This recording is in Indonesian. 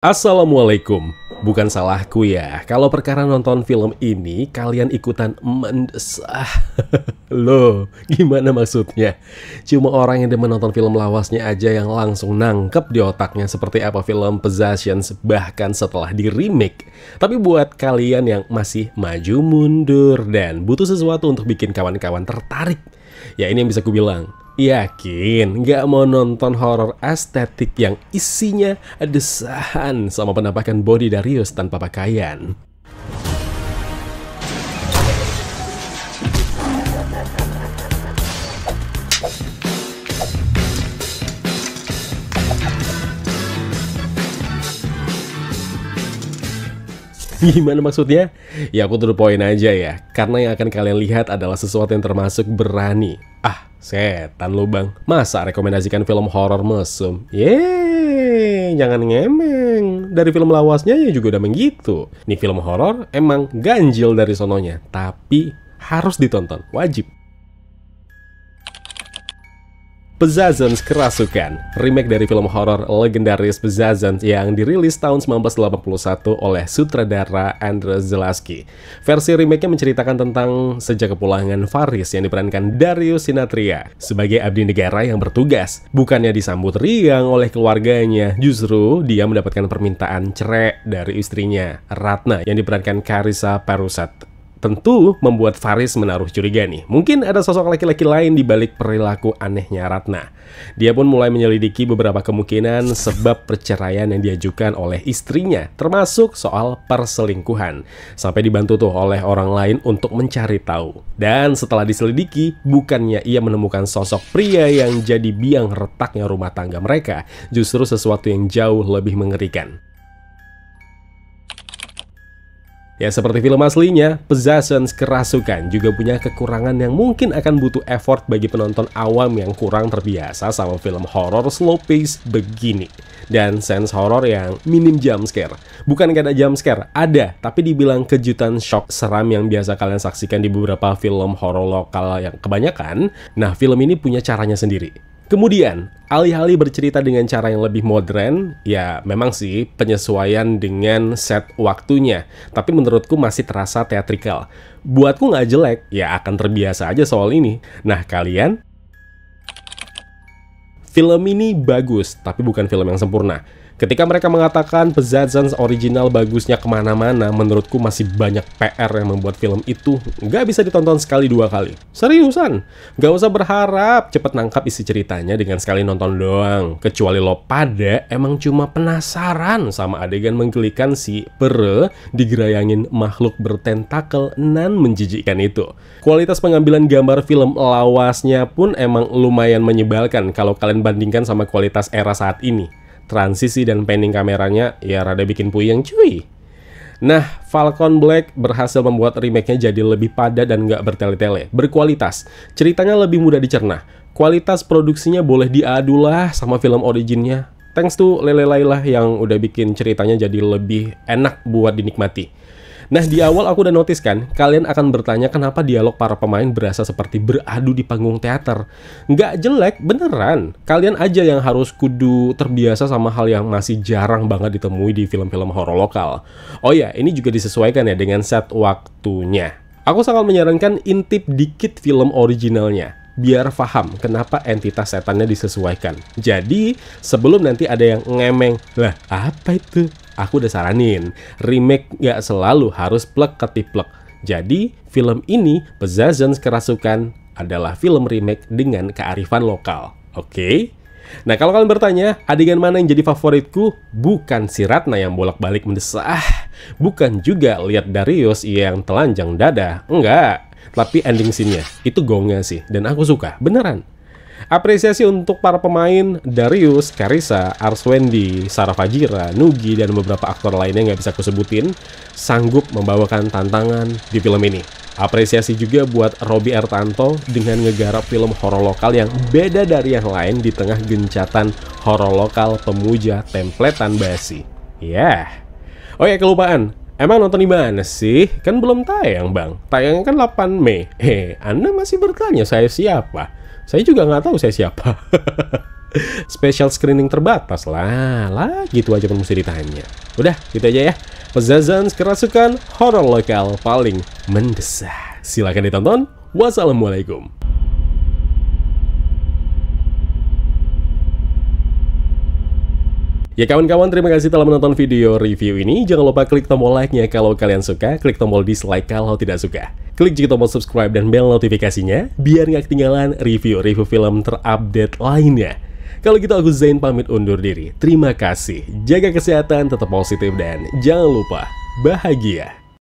Assalamualaikum. Bukan salahku ya, kalau perkara nonton film ini kalian ikutan mendesah. Loh, gimana maksudnya? Cuma orang yang demen nonton film lawasnya aja yang langsung nangkep di otaknya seperti apa film Possessions bahkan setelah di remake. Tapi buat kalian yang masih maju mundur dan butuh sesuatu untuk bikin kawan-kawan tertarik, ya ini yang bisa ku bilang. Yakin nggak mau nonton horor estetik yang isinya desahan sama penampakan body Darius tanpa pakaian? Gimana maksudnya? Ya aku to the point aja ya, karena yang akan kalian lihat adalah sesuatu yang termasuk berani. Setan lu bang, masa rekomendasikan film horor mesum? Yeay, jangan ngemeng. Dari film lawasnya ya juga udah begitu. Nih film horor emang ganjil dari sononya, tapi harus ditonton, wajib. Possessions Kerasukan, remake dari film horor legendaris Possessions yang dirilis tahun 1981 oleh sutradara Andrzej Zalewski. Versi remake-nya menceritakan tentang sejak kepulangan Faris yang diperankan Darius Sinathrya sebagai abdi negara yang bertugas. Bukannya disambut riang oleh keluarganya, justru dia mendapatkan permintaan cerai dari istrinya, Ratna, yang diperankan Carissa Parusat. Tentu membuat Faris menaruh curiga nih. Mungkin ada sosok laki-laki lain di balik perilaku anehnya Ratna. Dia pun mulai menyelidiki beberapa kemungkinan sebab perceraian yang diajukan oleh istrinya, termasuk soal perselingkuhan. Sampai dibantu tuh oleh orang lain untuk mencari tahu. Dan setelah diselidiki, bukannya ia menemukan sosok pria yang jadi biang retaknya rumah tangga mereka, justru sesuatu yang jauh lebih mengerikan. Ya seperti film aslinya, Possessions Kerasukan juga punya kekurangan yang mungkin akan butuh effort bagi penonton awam yang kurang terbiasa sama film horor slow pace begini. Dan sense horor yang minim jump scare. Bukan gak ada jump scare, ada, tapi dibilang kejutan shock seram yang biasa kalian saksikan di beberapa film horor lokal yang kebanyakan. Nah film ini punya caranya sendiri. Kemudian, alih-alih bercerita dengan cara yang lebih modern, ya memang sih penyesuaian dengan set waktunya. Tapi menurutku masih terasa teatrikal. Buatku nggak jelek, ya akan terbiasa aja soal ini. Nah kalian? Film ini bagus, tapi bukan film yang sempurna. Ketika mereka mengatakan Possessions original bagusnya kemana-mana, menurutku masih banyak PR yang membuat film itu nggak bisa ditonton sekali dua kali. Seriusan, nggak usah berharap cepet nangkap isi ceritanya dengan sekali nonton doang. Kecuali lo pada emang cuma penasaran sama adegan menggelikan si Pere digerayangin makhluk bertentakel nan menjijikkan itu. Kualitas pengambilan gambar film lawasnya pun emang lumayan menyebalkan kalau kalian bandingkan sama kualitas era saat ini. Transisi dan panning kameranya ya rada bikin puyeng cuy. Nah, Falcon Black berhasil membuat remake-nya jadi lebih padat dan nggak bertele-tele, berkualitas. Ceritanya lebih mudah dicerna. Kualitas produksinya boleh diadu lah sama film originnya. Thanks to Lele Laila yang udah bikin ceritanya jadi lebih enak buat dinikmati. Nah, di awal aku udah notice kan, kalian akan bertanya kenapa dialog para pemain berasa seperti beradu di panggung teater. Nggak jelek, beneran. Kalian aja yang harus kudu terbiasa sama hal yang masih jarang banget ditemui di film-film horor lokal. Oh ya, ini juga disesuaikan ya dengan set waktunya. Aku sangat menyarankan intip dikit film originalnya, biar paham kenapa entitas setannya disesuaikan. Jadi, sebelum nanti ada yang ngemeng, lah apa itu? Aku udah saranin, remake gak selalu harus plek ketiplek. Jadi, film ini, Possessions Kerasukan, adalah film remake dengan kearifan lokal. Oke? Nah, kalau kalian bertanya, adegan mana yang jadi favoritku? Bukan si Ratna yang bolak-balik mendesah. Bukan juga lihat Darius yang telanjang dada. Enggak. Tapi ending scene-nya, itu gongnya sih. Dan aku suka, beneran. Apresiasi untuk para pemain Darius, Carissa, Arswendi, Sarah Fajira, Nugi, dan beberapa aktor lainnya nggak bisa kusebutin, sanggup membawakan tantangan di film ini. Apresiasi juga buat Robby Ertanto dengan ngegarap film horor lokal yang beda dari yang lain di tengah gencatan horor lokal pemuja templetan basi. Oh ya, kelupaan. Emang nonton di mana sih? Kan belum tayang bang. Tayangnya kan 8 Mei. Anda masih bertanya saya siapa? Saya juga nggak tahu saya siapa. Special screening terbatas lah gitu aja pun mesti ditanya. Udah, gitu aja ya. Pezzazans kerasukan horor lokal paling mendesak. Silahkan ditonton. Wassalamualaikum. Ya kawan-kawan, terima kasih telah menonton video review ini. Jangan lupa klik tombol like-nya kalau kalian suka, klik tombol dislike kalau tidak suka. Klik juga tombol subscribe dan bell notifikasinya, biar nggak ketinggalan review-review film terupdate lainnya. Kalau gitu aku Zain pamit undur diri. Terima kasih, jaga kesehatan, tetap positif, dan jangan lupa bahagia.